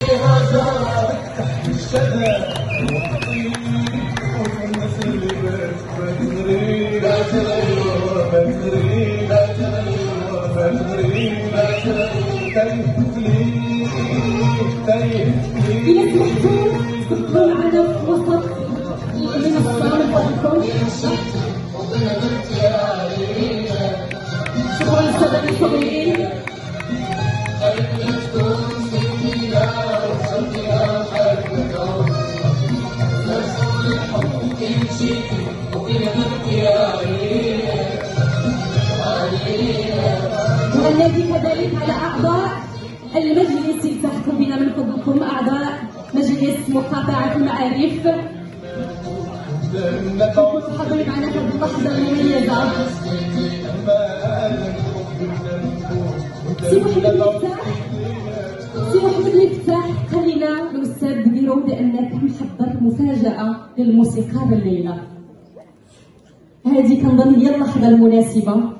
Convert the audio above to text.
إذا سمحتوا تفضلوا معنا في وسط المنصة من فضلكم. شكرا للسادة المصورين. وننادي كذلك على أعضاء المجلس يلتحقوا بنا من فضلكم، أعضاء مجلس مقاطعة المعارف، كنتوا حاضرين معنا في هذه اللحظة المميزة. سي محمد المفتاح قال لنا الأستاذ بيرو بأنك محضر مفاجأة للموسيقار الليلة. هذه كنظن هي اللحظة المناسبة.